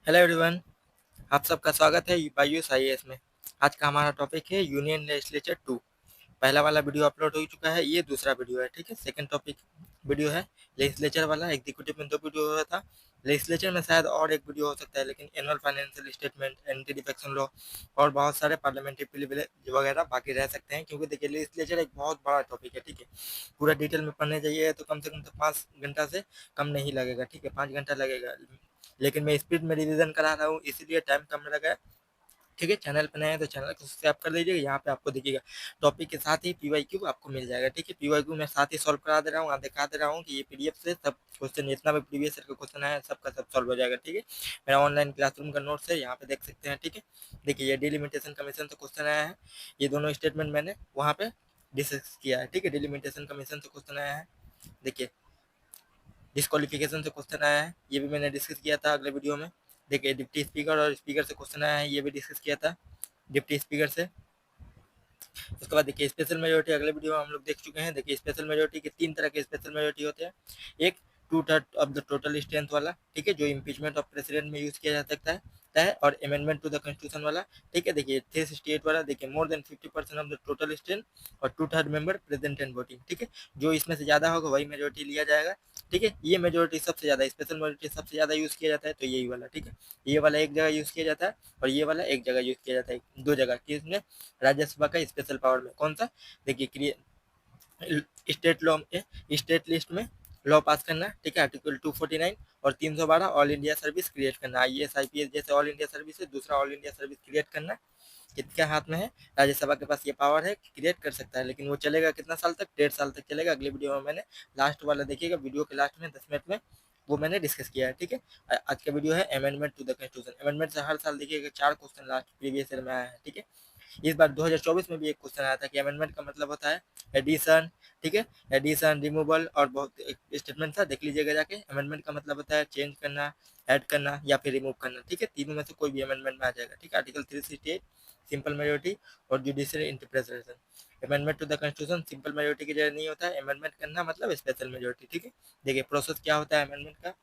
Hello everyone, आप सबका स्वागत है बायूस आईएएस में। आज का हमारा टॉपिक है यूनियन लेजिस्लेचर 2। पहला वाला वीडियो अपलोड हो चुका है, ये दूसरा वीडियो है। ठीक है, सेकंड टॉपिक वीडियो है लेजिस्लेचर वाला। एग्जीक्यूटिव में 2 वीडियो हुआ था। लेजिस्लेचर में शायद और एक वीडियो हो सकता है, लेकिन annual financial statement, anti defection law और बहुत सारे पार्लियामेंट्री प्रिविलेज वगैरह बाकी रह सकते हैं, क्योंकि देखिए लेजिस्लेचर एक बहुत बड़ा टॉपिक है। ठीक है, पूरा डिटेल में पढ़ने जाइए तो कम से कम तो 5 घंटा से कम नहीं लगेगा। ठीक है, 5 घंटा लगेगा, लेकिन मैं स्पीड में रिवीजन करा रहा हूँ, इसीलिए टाइम कम लगा है। ठीक है, चैनल पर नए हैं तो चैनल को सब्सक्राइब कर दीजिएगा। यहाँ पे आपको दिखेगा टॉपिक के साथ ही पीवाईक्यू आपको मिल जाएगा। ठीक है, पीवाईक्यू मैं साथ ही सॉल्व करा दे रहा हूँ, आप दिखा दे रहा हूँ कि ये पीडीएफ से सब क्वेश्चन, जितना भी प्रीवियस ईयर का क्वेश्चन है सबका सब सॉल्व हो जाएगा। ठीक है, मेरा ऑनलाइन क्लासरूम का नोट्स है, यहाँ पे देख सकते हैं। ठीक है, देखिए ये डिलिमिटेशन कमीशन से क्वेश्चन आया है। ये दोनों स्टेटमेंट मैंने वहाँ पे डिस्कस किया है। ठीक है, डिलिमिटेशन कमीशन से क्वेश्चन आया है। देखिए डिस्क्वालिफिकेशन से क्वेश्चन आया है, ये भी मैंने डिस्कस किया था अगले वीडियो में। देखिए डिप्टी स्पीकर और स्पीकर से क्वेश्चन आया है, ये भी डिस्कस किया था डिप्टी स्पीकर से। उसके बाद देखिए स्पेशल मेजोरिटी अगले वीडियो में हम लोग देख चुके हैं। देखिए स्पेशल मेजोरिटी के 3 तरह के स्पेशल मेजोरिटी होते हैं। एक 2/3 ऑफ द टोटल स्ट्रेंथ वाला, ठीक है, जो इम्पीचमेंट ऑफ प्रेसिडेंट में यूज किया जा सकता है, और अमेंडमेंट टू द कॉन्स्टिट्यूशन वाला। ठीक है, देखिए 368 वाला, देखिए मोर than 50% of the total strength और 2/3 मेंबर प्रेजेंट एंड वोटिंग। ठीक है, जो इसमें से ज्यादा होगा वही मेजोरिटी लिया जाएगा। ठीक है, ये मेजोरिटी सबसे ज्यादा, स्पेशल मेजोरिटी सबसे ज्यादा यूज किया जाता है, तो यही वाला। ठीक है, ये वाला एक जगह यूज किया जाता है और ये वाला एक जगह यूज किया जाता है, 2 जगह किसमें, राज्यसभा का स्पेशल पावर में। कौन सा, देखिए स्टेट लॉ में, स्टेट लिस्ट में लॉ पास करना। ठीक है, आर्टिकल 249 और 312 ऑल इंडिया सर्विस क्रिएट करना। आईएएस आईपीएस जैसे ऑल इंडिया सर्विस है, दूसरा ऑल इंडिया सर्विस क्रिएट करना किसके हाथ में है, राज्यसभा के पास ये पावर है, क्रिएट कर सकता है। लेकिन वो चलेगा कितना साल तक, 1.5 साल तक चलेगा। अगले वीडियो में मैंने लास्ट वाला देखिएगा, वीडियो के लास्ट में 10 मिनट में वो मैंने डिस्कस किया है। ठीक है, आज का वीडियो है amendment to the constitution. Amendment से हर साल देखिएगा 4 क्वेश्चन लास्ट प्रीवियस ईयर में आया है। ठीक है, इस बार 2024 में भी एक क्वेश्चन आया था कि अमेंडमेंट का मतलब होता है एडिशन। ठीक है, एडिशन, रिमूवल और बहुत स्टेटमेंट था, देख लीजिएगा जाके। अमेंडमेंट का मतलब होता है चेंज करना, ऐड करना या फिर रिमूव करना। ठीक है, तीनों में से कोई भी अमेंडमेंट में आ जाएगा। ठीक है, आर्टिकल 368 सिंपल मेजोरिटी और judicial interpretation. Amendment to the constitution simple majority की जगह नहीं होता है, अमेंडमेंट करना मतलब स्पेशल मेजोरिटी। ठीक है, देखिए प्रोसेस क्या होता है अमेंडमेंट का।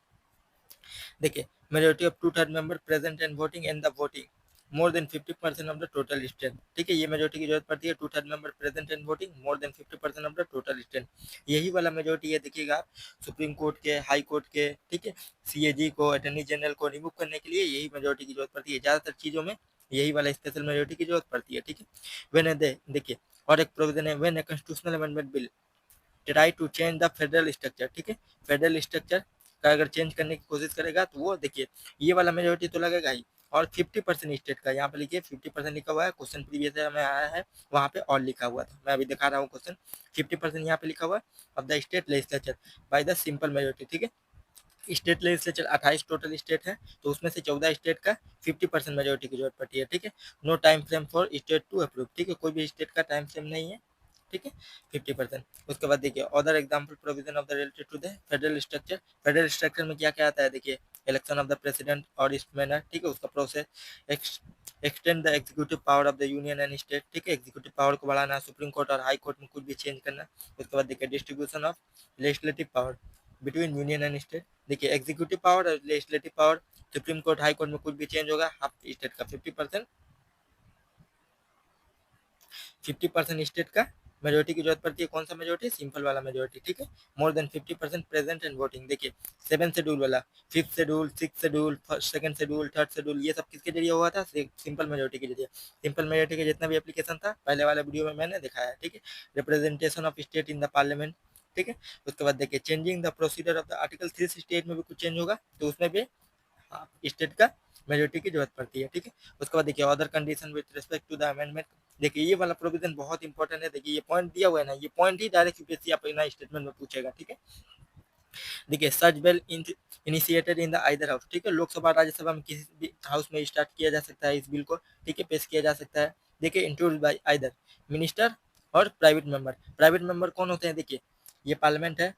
देखिए majority of 2/3 member present and voting in the voting more than 50% of the total strength. ठीक है, ये मेजोरिटी की जरूरत पड़ती है, 2/3 member present and voting more than 50% of the total strength. यही वाला मेजोरिटी है, देखिएगा आप, सुप्रीम कोर्ट के, हाई कोर्ट के, ठीक है, सीएजी को, अटर्नी जनरल को रिमूव करने के लिए यही मेजोरिटी की जरूरत पड़ती है। ज्यादातर चीजों में यही वाला स्पेशल मेजोरिटी की जरूरत पड़ती है। ठीक है, वेन देखिए और एक प्रोविजन है, when a constitutional amendment bill try to change the federal structure. ठीक है, फेडरल स्ट्रक्चर का अगर चेंज करने की कोशिश करेगा तो वो देखिए ये वाला मेजोरिटी तो लगेगा ही, और 50% स्टेट का, यहाँ पे लिखिए 50% लिखा हुआ है, क्वेश्चन प्रीवियस में आया है, वहाँ पे और लिखा हुआ था, मैं अभी दिखा रहा हूँ क्वेश्चन। 50% यहाँ पे लिखा हुआ है of the state legislature by the simple majority. ठीक है, स्टेट लेजिस्लेचर 28 टोटल स्टेट है, तो उसमें से 14 स्टेट का 50% मेजोरिटी की जरूरत पड़ती है। ठीक है, no time frame for state to approve. ठीक है, कोई भी स्टेट का टाइम फ्रेम नहीं है। ठीक है, 50%। उसके बाद देखिए other example provision of the related to the federal structure. Federal structure में क्या क्या आता है, देखिए इलेक्शन ऑफ द प्रेसिडेंट और इस मैनर। ठीक है, उसका process, extend the executive power of the union and state. ठीक है, एग्जीक्यूटिव पावर को बढ़ाना, सुप्रीम कोर्ट और हाई कोर्ट में कुछ भी चेंज करना। उसके बाद देखिए distribution of legislative power between union and state. देखिए एग्जीक्यूटिव पावर और legislative power, supreme court high court में कुछ भी चेंज होगा, हाफ स्टेट का 50%, 50% स्टेट का मेजोरिटी की जरूरत पड़ती है। कौन सा मेजोरिटी, सिंपल वाला मेजोरिटी। ठीक है, मोर देन 50% प्रेजेंट एंड वोटिंग। देखिए 7 शेड्यूल वाला, 5th schedule, 6th schedule, 2nd schedule, 3rd schedule, ये सब किसके जरिए हुआ था, सिंपल मेजोरिटी के जरिए। सिंपल मेजोरिटी का जितना भी एप्लीकेशन था पहले वाले वीडियो में मैंने दिखाया है। ठीक है, representation of state in the parliament. ठीक है, उसके बाद देखिए changing the procedure of the article 368 में भी कुछ चेंज होगा, तो उसमें भी स्टेट का मेजोरिटी की जरूरत पड़ती है। ठीक है, उसके बाद देखिए other condition with respect to the amendment. देखिए ये वाला प्रोविजन बहुत इंपॉर्टेंट है, देखिए ये पॉइंट दिया हुआ है ना, ये पॉइंट ही डायरेक्ट यूपीएससी अपना स्टेटमेंट में पूछेगा। ठीक है, देखिए such bill initiated in the either house. ठीक है, लोकसभा राज्यसभा में किसी भी हाउस में स्टार्ट किया जा सकता है इस बिल को। ठीक है, पेश किया जा सकता है। देखिए इंट्रोड्यूस बाय आइदर मिनिस्टर और प्राइवेट मेंबर। प्राइवेट मेंबर कौन होते हैं, देखिए ये पार्लियामेंट है,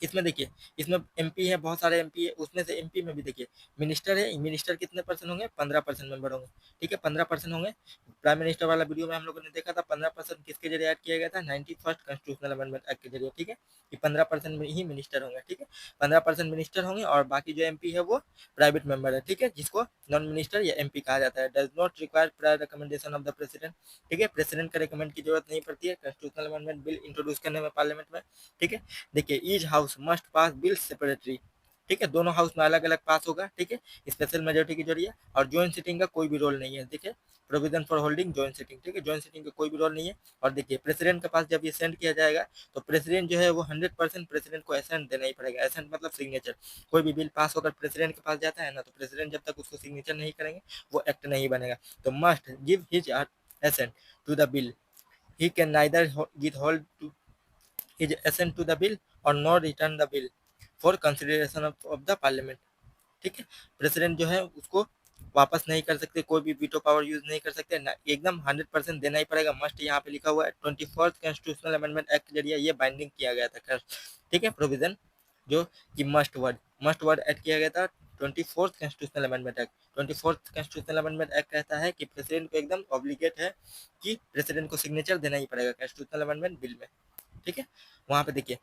इसमें देखिए, इसमें एमपी है, बहुत सारे एमपी है, उसमें से एमपी में भी देखिए मिनिस्टर है, मिनिस्टर कितने परसेंट होंगे, 15% मेंबर होंगे, ठीक है, 15% होंगे। प्राइम मिनिस्टर वाला वीडियो में हम लोगों ने देखा था 15% किसके जरिए ऐड किया गया था, 91st कॉन्स्टिट्यूशनल अमेंडमेंट एक्ट के जरिए, ठीक है। ये 15% में ही मिनिस्टर होंगे, ठीक है, 15% मिनिस्टर होंगे, और बाकी जो एमपी है वो प्राइवेट मेंबर है, ठीक है, जिसको नॉन मिनिस्टर या एमपी कहा जाता है। Does not require prior recommendation of the president, ठीक है, प्रेसिडेंट का रिकमेंड की जरूरत नहीं पड़ती है कॉन्स्टिट्यूशनल अमेंडमेंट बिल इंट्रोड्यूस करने में पार्लियामेंट में, ठीक है। देखिए each house must pass bill separately, ठीक है, दोनों हाउस में अलग अलग पास होगा, ठीक है, स्पेशल मेजोरिटी के जरिए, और ज्वाइंट सिटिंग का कोई भी रोल नहीं है, देखिए provision for holding joint sitting, ठीक है, ज्वाइंट सिटिंग का कोई भी रोल नहीं है। और देखिए प्रेसिडेंट के पास जब ये सेंड किया जाएगा तो प्रेसिडेंट जो है वो 100% प्रेसिडेंट को एसेंट देना ही पड़ेगा, एसेंट मतलब सिग्नेचर। कोई भी बिल पास होकर प्रेसिडेंट के पास जाता है ना, तो प्रेसिडेंट जब तक उसको सिग्नेचर नहीं करेंगे वो एक्ट नहीं बनेगा। तो must give his assent to the bill, he can neither withhold his assent to the bill or nor return the bill for consideration of the parliament, ठीक है। प्रेसिडेंट जो है उसको वापस नहीं कर सकते, कोई भी वीटो पावर यूज नहीं कर सकते ना, एकदम 100% देना ही पड़ेगा, मस्ट यहाँ पे लिखा हुआ है। 24th कॉन्स्टिट्यूशनल अमेंडमेंट एक्ट के जरिए ये बाइंडिंग किया गया था, ठीक है, प्रोविजन जो कि मस्ट वर्ड ऐड किया गया था 24th constitutional amendment act. 24th constitutional amendment act कहता है कि प्रेसिडेंट को एकदम ऑब्लिगेट है कि प्रेसिडेंट को सिग्नेचर देना ही पड़ेगा कॉन्स्टिट्यूशनल अमेंडमेंट बिल में, ठीक है। वहां पे देखिए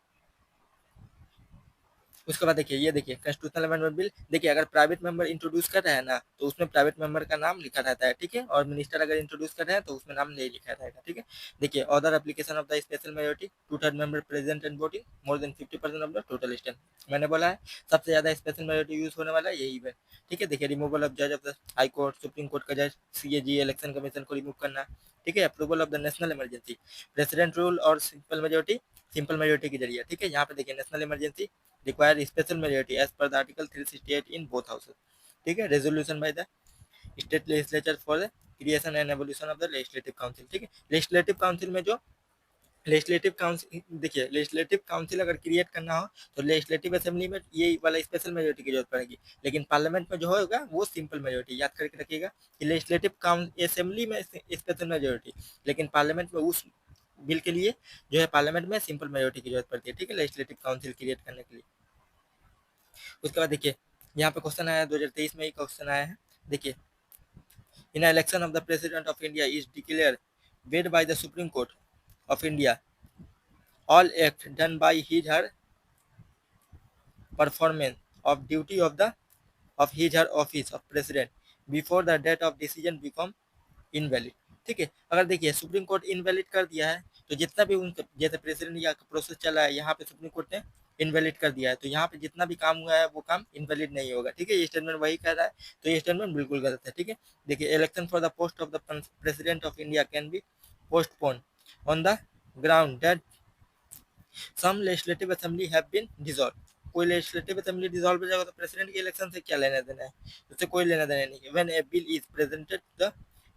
उसके बाद देखिए, ये देखिए कॉन्स्टिट्यूशनल अमेंडमेंट बिल, देखिए अगर प्राइवेट मेंबर इंट्रोड्यूस कर रहा है ना तो उसमें प्राइवेट मेंबर का नाम लिखा रहता है, ठीक है, और मिनिस्टर अगर इंट्रोड्यूस कर रहे हैं तो उसमें नाम नहीं लिखा रहेगा, ठीक है। देखिए other application of the special majority 2/3 member present and voting more than 50% of the total stand, मैंने बोला है सबसे ज्यादा स्पेशल मेजोरिटी यूज होने वाला यही है, ठीक है। देखिए रिमूवल ऑफ जज of the high court, supreme court का जज, सीएजी इलेक्शन कमीशन को रिमूव करना, ठीक है। Approval of the national emergency, president rule और सिंपल मेजोरिटी के जरिए, ठीक है। यहाँ पे देखिए national emergency require special majority as per the article 368 in both houses, ठीक है। Resolution by the state legislature for the creation and evolution of the legislative council, ठीक है। लेजिस्लेटिव काउंसिल में जो लेजिस्लेटिव काउंसिल, देखिए लेजिस्लेटिव काउंसिल अगर create करना हो तो लेजिस्लेटिव असेंबली में ये वाला स्पेशल मेजोरिटी की जरूरत पड़ेगी, लेकिन पार्लियामेंट में जो होगा वो सिंपल मेजोरिटी, याद करके रखिएगा कि लेजिस्लेटिव असेंबली में स्पेशल मेजोरिटी, लेकिन पार्लियामेंट में उस बिल के लिए जो है पार्लियामेंट में सिंपल मेजोरिटी की जरूरत पड़ती है, ठीक है, लेजिस्लेटिव काउंसिल क्रिएट करने के लिए। उसके बाद देखिए यहाँ पे क्वेश्चन आया 2023 में ही क्वेश्चन आया है, देखिए in election of the president of India is declared void by the supreme court of India all act done by his her performance of duty of his her office of president before the date of decision become invalid, ठीक है। अगर देखिए supreme court invalid कर दिया है तो जितना भी उनका जैसे प्रेसिडेंट या प्रोसेस चला है यहाँ पे सुप्रीम कोर्ट ने इनवैलिड कर दिया है, तो यहाँ पे जितना भी काम हुआ है वो काम इनवैलिड नहीं होगा, ठीक है। ये स्टेटमेंट वही कह रहा है, तो ये स्टेटमेंट बिल्कुल गलत है, ठीक है। देखिए election for the post of the president of India can be postpone on the ground that some legislative assembly have been dissolve, कोई लेजिस्लेटिव असेंबली डिसॉल्व हो जाएगा तो प्रेसिडेंट के इलेक्शन से क्या लेना देना है, उससे कोई लेना देना नहीं है। When A bill is presented the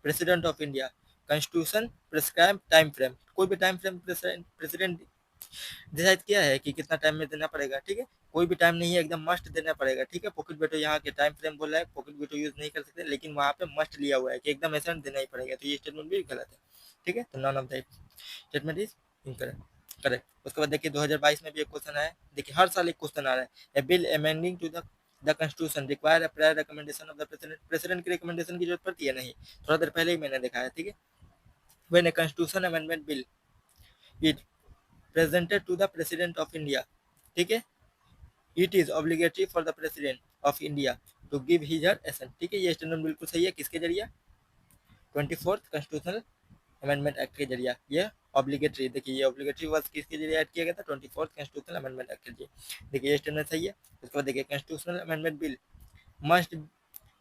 president of India constitution prescribe time frame, कोई भी टाइम फ्रेम प्रेसिडेंट डिसाइड किया है कि कितना टाइम में देना पड़ेगा, ठीक है, कोई भी टाइम नहीं है, एकदम मस्ट देना पड़ेगा, ठीक है। पॉकेट वेटो यहाँ के टाइम फ्रेम बोला है, पॉकेट वेटो यूज नहीं कर सकते, लेकिन वहाँ पे मस्ट लिया हुआ है कि एकदम ऐसा देना ही पड़ेगा, तो ये स्टेटमेंट भी गलत है, ठीक है। तो none of the statement is incorrect, correct. उसके बाद देखिए 2022 में भी एक क्वेश्चन आया है, देखिए हर साल एक क्वेश्चन आ रहा है, a bill amending to the constitution require prior recommendation of the president, president की रिकमेंडेशन की जरूरत पड़ती है नहीं, थोड़ा देर पहले ही मैंने देखा है, ठीक है। When a constitution amendment bill is presented to the president of India, ठीक है, it is obligatory for the president of India to give his her assent, ठीक है। ये स्टेटमेंट बिल्कुल सही है, किसके जरिए, 24th कॉन्स्टिट्यूशनल अमेंडमेंट एक्ट के जरिए ये ऑब्लिगेटरी, देखिए ये ऑब्लिगेटरी वर्ड किसके जरिए ऐड किया गया था, 24th कॉन्स्टिट्यूशनल अमेंडमेंट एक्ट के जरिए, देखिए ये स्टेटमेंट सही है। उसके बाद देखिए constitutional amendment bill must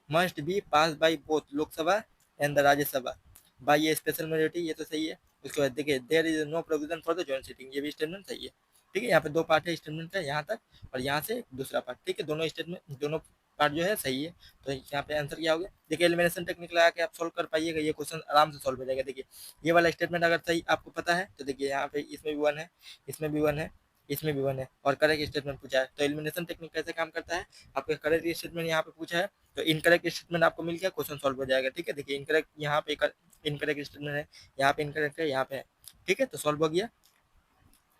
must be pass by both Lok Sabha and the Rajya Sabha bye A special majority, ये तो सही है। उसके बाद देखिए there is no provision for the joint sitting, ये भी स्टेटमेंट सही है, ठीक है। यहाँ पे दो पार्ट है स्टेटमेंट का, यहाँ तक और यहाँ से दूसरा पार्ट, ठीक है, दोनों स्टेटमेंट दोनों पार्ट जो है सही है। तो यहाँ पे आंसर क्या हो गया, देखिए एलिमिनेशन टेक्निक लगा के आप सोल्व कर पाइएगा, ये क्वेश्चन आराम से सोल्व हो जाएगा। देखिए ये वाला स्टेटमेंट अगर सही आपको पता है तो देखिए यहाँ पे इसमें भी 1 है, इसमें भी 1 है, इसमें भी 1 है, और करेक्ट स्टेटमेंट पूछा है। तो एलिमिनेशन टेक्निक कैसे काम करता है, आपका करेक्ट स्टेटमेंट यहाँ पे पूछा है तो इनकरेक्ट स्टेटमेंट आपको मिल गया, क्वेश्चन सॉल्व हो जाएगा, ठीक है। देखिए इनकरेक्ट यहाँ पे इनकरेक्ट स्टेटमेंट है, यहाँ पे इनकरेक्ट है, यहाँ पे है, ठीक है, तो सॉल्व हो गया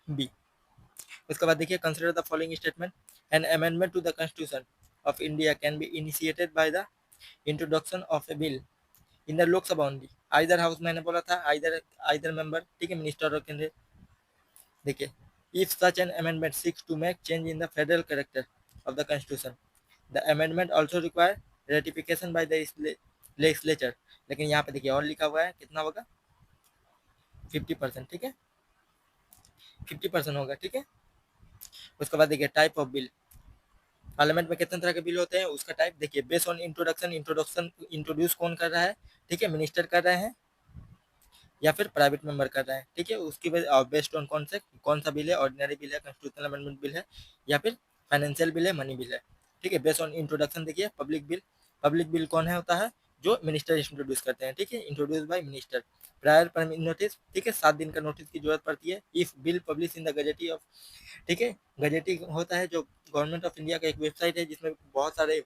बी। उसके बाद देखिए consider the following statement, an amendment to the constitution of India can be initiated by the introduction of A bill in the Lok Sabha only, either house, मैंने बोला था आइदर मेंबर, ठीक है, मिनिस्टर और कैंडिडेट। देखिए if such an amendment seeks to make change in the federal character of the constitution, the amendment also require ratification by the legislature. लेकिन यहाँ पे देखिए और लिखा हुआ है कितना होगा, 50%, ठीक है, 50% होगा, ठीक है। उसके बाद देखिए टाइप ऑफ बिल, पार्लियामेंट में कितने तरह के बिल होते हैं उसका टाइप देखिए, बेस्ड ऑन इंट्रोडक्शन इंट्रोड्यूस कौन कर रहा है, ठीक है, मिनिस्टर कर रहे हैं या फिर प्राइवेट मेंबर कर रहे हैं, ठीक है। उसकी वजह बेस्ड ऑन कौन सा बिल है, ऑर्डिनरी बिल है, कॉन्स्टिट्यूशनल अमेंडमेंट बिल है या फिर फाइनेंशियल बिल है, मनी बिल है, ठीक है। बेस्ड ऑन इंट्रोडक्शन देखिए पब्लिक बिल कौन है होता है, जो मिनिस्टर इंट्रोड्यूस करते हैं, ठीक है, introduce by minister. Prior notice, ठीक है, 7 दिन का नोटिस की जरूरत पड़ती है। If bill publish in the gazette of, ठीक है, गजेटी होता है जो गवर्नमेंट ऑफ इंडिया का एक वेबसाइट है जिसमें बहुत सारे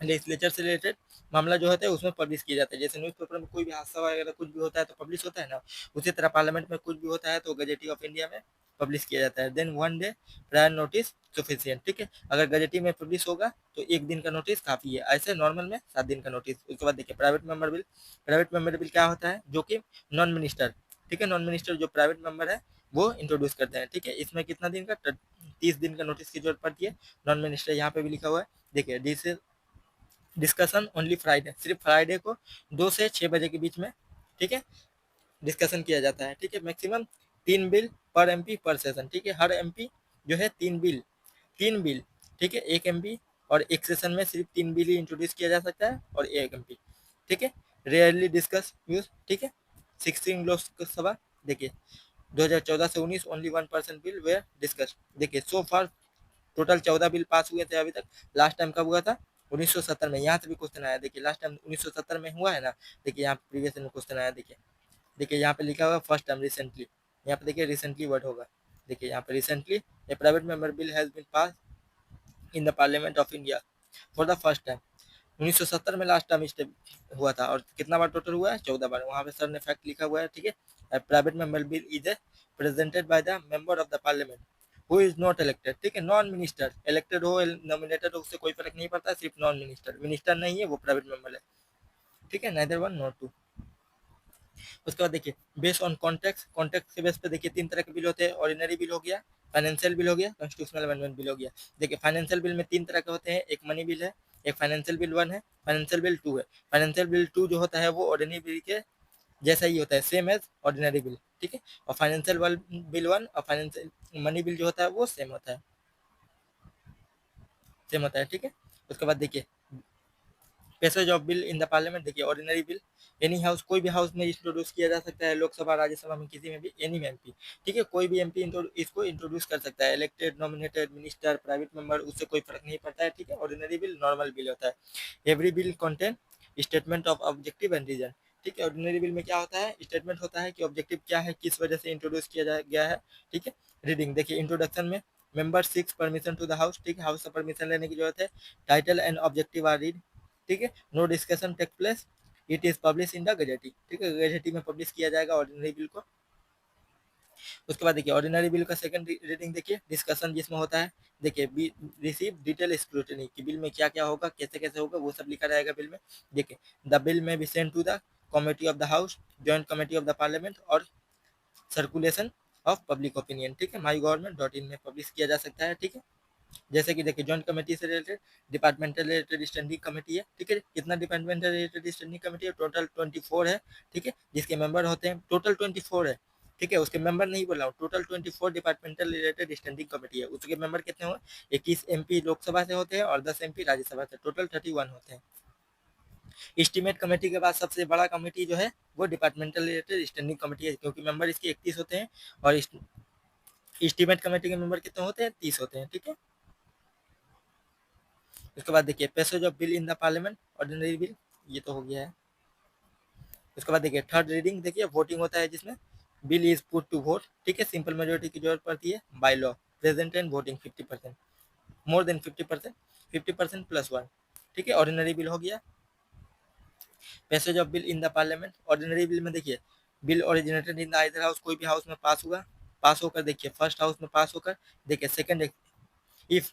लेजिस्लेचर से रिलेटेड मामला जो होता है उसमें पब्लिश किया जाता है। जैसे न्यूज़पेपर में कोई भी हादसा वगैरह कुछ भी होता है तो पब्लिश होता है ना, उसी तरह पार्लियामेंट में कुछ भी होता है तो गजेटी ऑफ इंडिया में पब्लिश किया जाता है। Then 1 day prior notice sufficient, ठीक है, अगर गजेटी में पब्लिश होगा तो 1 दिन का नोटिस काफ़ी है, ऐसे नॉर्मल में 7 दिन का नोटिस। उसके बाद देखिए प्राइवेट मेंबर बिल क्या होता है, जो कि नॉन मिनिस्टर, ठीक है, नॉन मिनिस्टर जो प्राइवेट मेंबर है वो इंट्रोड्यूस करते हैं, ठीक है। इसमें कितना दिन का, 30 दिन का नोटिस की जरूरत पड़ती है। नॉन मिनिस्टर यहाँ पे भी लिखा हुआ है, देखिए डिस्कशन ओनली फ्राइडे, सिर्फ फ्राइडे को 2 से 6 बजे के बीच में, ठीक है, डिस्कशन किया जाता है, ठीक है। मैक्सिमम 3 बिल पर एमपी पर सेशन, ठीक है, हर एमपी जो है 3 बिल, ठीक है, एक एमपी और एक सेशन में सिर्फ 3 बिल ही इंट्रोड्यूस किया जा सकता है और एक एमपी, ठीक है। रेयरली डिस्कस यूज, ठीक है, 16 लोकसभा, देखिए 2014 से 19 ओनली 1% बिल वेयर डिस्कस। देखिए सो फार टोटल 14 बिल पास हुए थे अभी तक। लास्ट टाइम कब हुआ था, 1970 में। यहाँ से भी क्वेश्चन आया, देखिए लास्ट टाइम 1970 में हुआ है ना, देखिए यहाँ प्रीवियस में क्वेश्चन आया, देखिए देखिए यहाँ पे लिखा हुआ फर्स्ट टाइम रिसेंटली, यहाँ पे देखिए रिसेंटली वर्ड होगा, देखिए यहाँ पे recently a private member bill has been pass in the parliament of India for the first time. 1970 में लास्ट टाइम स्टेप हुआ था और कितना बार टोटल हुआ है, 14 बार। वहाँ पे सर ने फैक्ट लिखा हुआ है, ठीक है, private member bill is a presented by the member of the parliament who is not elected, ठीक है, नॉन मिनिस्टर, इलेक्टेड हो नॉमिनेटेड हो उससे कोई फर्क नहीं पड़ता, सिर्फ नॉन मिनिस्टर, मिनिस्टर नहीं है वो प्राइवेट मेंबर है, ठीक है, नाइदर वन नॉट टू। उसके बाद देखिए बेस्ड ऑन कॉन्टेक्स्ट के बेस पे देखिए 3 तरह के बिल होते हैं, ऑर्डिनरी बिल हो गया, फाइनेंशियल बिल हो गया, कॉन्स्टिट्यूशनल अमेंडमेंट बिल हो गया। देखिए फाइनेंशियल बिल में 3 तरह के होते हैं, एक मनी बिल है, एक फाइनेंशियल बिल 1 है, फाइनेंशियल बिल 2 है। फाइनेंशियल बिल 2 जो होता है वो ऑर्डिनरी बिल के जैसा ही होता है, सेम एज ऑर्डिनरी बिल, ठीक है। और फाइनेंशियल बिल 1 और फाइनेंशियल मनी बिल जो होता है वो सेम होता है, ठीक है। उसके बाद देखिए passage of bill in the parliament, देखिए ऑर्डिनरी बिल एनी हाउस, कोई भी हाउस में इंट्रोड्यूस किया जा सकता है, लोकसभा राज्यसभा में किसी में भी, एनी में एमपी, ठीक है, कोई भी एमपी इसको इंट्रोड्यूस कर सकता है, elected, nominated, minister, private member, उससे कोई फर्क नहीं पड़ता है, ठीक है। ऑर्डिनरी बिल नॉर्मल बिल होता है। Every bill contain statement of objective and reason, ठीक है। ऑर्डिनरी बिल में क्या होता है, स्टेटमेंट होता है कि ऑब्जेक्टिव क्या है, किस वजह से इंट्रोड्यूस किया गया है, ठीक है। रीडिंग देखिए इंट्रोडक्शन में member seeks permission to the house, ठीक है, हाउस से परमिशन लेने की जरूरत है। Title and objective are read, ठीक है, no discussion take place, it is publish in the gazette, ठीक है, गजेटी में पब्लिश किया जाएगा ऑर्डिनरी बिल को। उसके बाद देखिए ऑर्डिनरी बिल का सेकंड रीडिंग देखिए, डिस्कशन जिसमें होता है, देखिए रिसीव डिटेल स्क्रूटनी कि बिल में क्या क्या होगा, कैसे कैसे होगा, वो सब लिखा रहेगा बिल में। देखिए the bill may be send to the committee of the house, joint committee of the parliament और सर्कुलेशन ऑफ पब्लिक ओपिनियन, ठीक है, माई गवर्नमेंट डॉट इन में पब्लिश किया जा सकता है, ठीक है। जैसे कि देखिए जॉइंट कमेटी से related departmental related standing committee है, ठीक है, कितना डिपार्टमेंटल रिलेटेड स्टैंडिंग कमेटी है, टोटल 24 है, ठीक है, जिसके मेंबर होते हैं टोटल 24 है, ठीक है, उसके मेंबर नहीं बोला हूँ, total 24 departmental related standing committee है, उसके मेंबर कितने हुए, 21 एमपी लोकसभा से होते हैं और 10 एमपी राज्यसभा से, टोटल 31 होते हैं। एस्टीमेट कमेटी के बाद सबसे बड़ा कमेटी जो है वो डिपार्टमेंटल रिलेटेड स्टैंडिंग कमेटी है, क्योंकि मेंबर इसके 31 होते हैं और एस्टीमेट कमेटी के मेंबर कितने होते हैं, 30 होते हैं, ठीक है। उसके बाद देखिए passage of bill in the parliament, ordinary bill, ये तो हो गया है। उसके बाद देखिए थर्ड रीडिंग, देखिए वोटिंग होता है जिसमें bill is put to vote, ठीक है, सिंपल मेजोरिटी की जरूरत पड़ती है by law, present and voting 50%, more than 50%, 50% plus 1, ठीक है, ऑर्डिनरी बिल हो गया। Passage of bill in the parliament, ordinary bill में देखिए bill originated in the either house, कोई भी हाउस में पास हुआ, पास होकर देखिए फर्स्ट हाउस में पास होकर देखिए सेकंड, इफ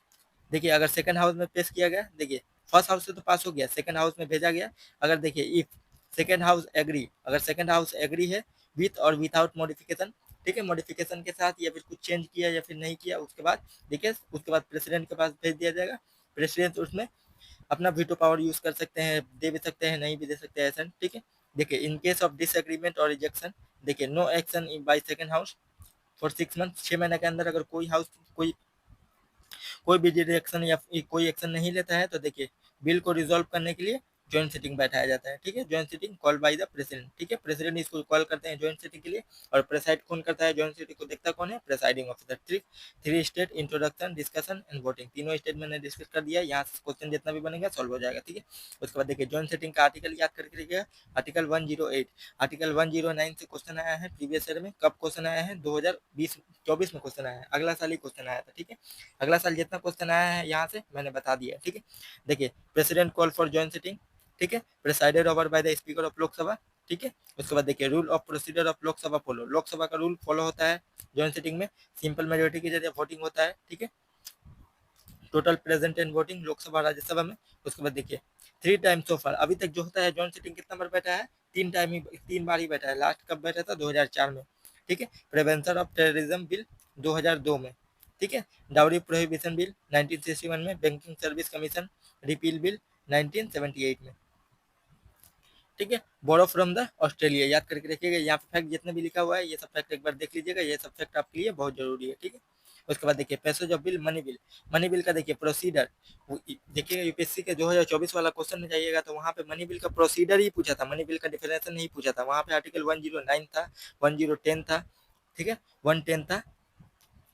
देखिए अगर सेकंड हाउस में पेश किया गया, देखिए फर्स्ट हाउस से तो पास हो गया, सेकंड हाउस में भेजा गया, अगर देखिए इफ सेकंड हाउस एग्री, अगर सेकंड हाउस एग्री है विथ और विदाउट मॉडिफिकेशन, ठीक है, मॉडिफिकेशन के साथ या फिर कुछ चेंज किया या फिर नहीं किया, उसके बाद देखिए उसके बाद प्रेसिडेंट के पास भेज दिया जाएगा। प्रेसिडेंट उसमें अपना वीटो पावर यूज कर सकते हैं, दे भी सकते हैं, नहीं भी दे सकते हैं, ऐसा ठीक है। देखिए इन केस ऑफ डिसएग्रीमेंट और रिजेक्शन, देखिए no action by second house for 6 month, 6 महीने के अंदर अगर कोई हाउस कोई भी डिरेक्शन या कोई एक्शन नहीं लेता है तो देखिए बिल को रिजॉल्व करने के लिए जॉइंट सिटिंग बैठाया जाता है, ठीक है, joint sitting call bye the president, ठीक है, प्रेसिडेंट इसको कॉल करते हैं जॉइंट सिटिंग के लिए। और प्रेसाइड कौन करता है जॉइंट सिटिंग को, देखता कौन है, presiding officer. Three state introduction, discussion and voting, तीनों स्टेट मैंने डिस्कस कर दिया, यहाँ से क्वेश्चन जितना भी बनेगा सॉल्व हो जाएगा, ठीक है। उसके बाद देखिए जॉइंट सिटिंग का आर्टिकल याद करके रखिएगा, आर्टिकल 108, आर्टिकल 109 से क्वेश्चन आया है प्रीवियस ईयर में, कब क्वेश्चन आया है 2020-24 में क्वेश्चन आया है, अगला साल ही क्वेश्चन आया था, ठीक है, अगला साल जितना क्वेश्चन आया है यहाँ से मैंने बता दिया, ठीक है। देखिए president call for joint sitting, ठीक है, presided over by the speaker of Lok Sabha, ठीक है। उसके बाद देखिए rule of procedure of Lok Sabha follow, Lok Sabha का रूल फॉलो होता है जॉइंट सिटिंग में, सिंपल मेजोरिटी के जरिए वोटिंग होता है, ठीक है, total present and voting Lok Sabha Rajya Sabha में। उसके बाद देखिए 3 टाइम सो फार, अभी तक जो होता है जॉइंट सिटिंग कितना बार बैठा है, 3 बार ही बैठा है, लास्ट कब बैठा था 2004 में, ठीक है। प्रिवेंशन ऑफ टेररिज्म बिल 2002 में, ठीक है, डाउरी प्रोहिबिशन बिल 1961 में, banking service commission repeal bill 1978 में, ठीक है। बोरो फ्रॉम द ऑस्ट्रेलिया, याद करके रखिएगा, यहाँ पे फैक्ट जितने भी लिखा हुआ है ये सब फैक्ट एक बार देख लीजिएगा, ये सब फैक्ट आपके लिए बहुत जरूरी है, ठीक है। उसके बाद देखिए passage of bill, money bill, money bill का देखिए प्रोसीडर, देखिएगा यूपीएससी के 2024 वाला क्वेश्चन में जाइएगा तो वहाँ पे मनी बिल का प्रोसीडर ही पूछा था, मनी बिल का डिफिनेशन नहीं पूछा था, वहाँ पे आर्टिकल 109 था, 1010 था, ठीक है, 110 था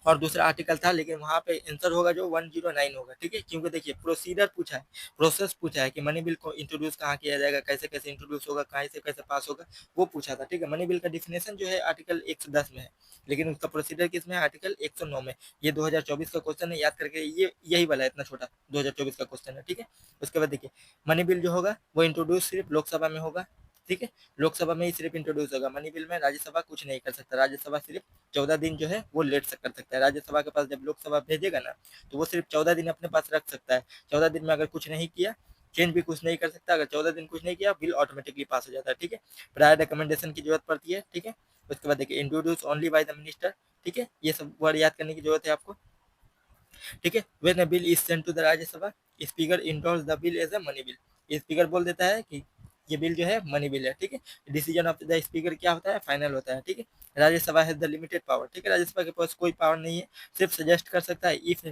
और दूसरा आर्टिकल था, लेकिन वहाँ पे आंसर होगा जो 109 होगा, ठीक है, क्योंकि देखिए प्रोसीजर पूछा है, प्रोसेस पूछा है कि मनी बिल को इंट्रोड्यूस कहाँ किया जाएगा, कैसे कैसे इंट्रोड्यूस होगा, कहाँ से कैसे पास होगा, वो पूछा था, ठीक है। मनी बिल का डिफिनेशन जो है आर्टिकल 110 में है, लेकिन उसका प्रोसीजर किस में है, आर्टिकल 109 में। ये 2024 का क्वेश्चन है, याद करके ये यही वाला है, इतना छोटा 2024 का क्वेश्चन है, ठीक है। उसके बाद देखिए मनी बिल जो होगा वो इंट्रोड्यूस सिर्फ लोकसभा में होगा, ठीक है, लोकसभा में ही सिर्फ इंट्रोड्यूस होगा, मनी बिल में राज्यसभा कुछ नहीं कर सकता, राज्यसभा सिर्फ 14 दिन जो है वो लेट कर सकता है, राज्यसभा के पास जब लोकसभा भेजेगा ना तो वो सिर्फ 14 दिन अपने पास रख सकता है, 14 दिन में अगर कुछ नहीं किया, चेंज भी कुछ नहीं कर सकता, अगर 14 दिन कुछ नहीं किया बिल ऑटोमेटिकली पास हो जाता है, ठीक है। प्रायर रिकमेंडेशन की जरूरत पड़ती है, ठीक है। उसके बाद देखिए introduce only by the minister, ठीक है, ये सब वर्ड याद करने की जरूरत है आपको, ठीक है। When a bill is sent to the Rajya Sabha, speaker endorse the bill as a money bill, speaker बोल देता है कि ये बिल जो है मनी बिल है, ठीक है। डिसीजन ऑफ द स्पीकर क्या होता है, फाइनल होता है, ठीक है। Rajya Sabha has the limited power, ठीक है, राज्यसभा के पास कोई पावर नहीं है, सिर्फ सजेस्ट कर सकता है, if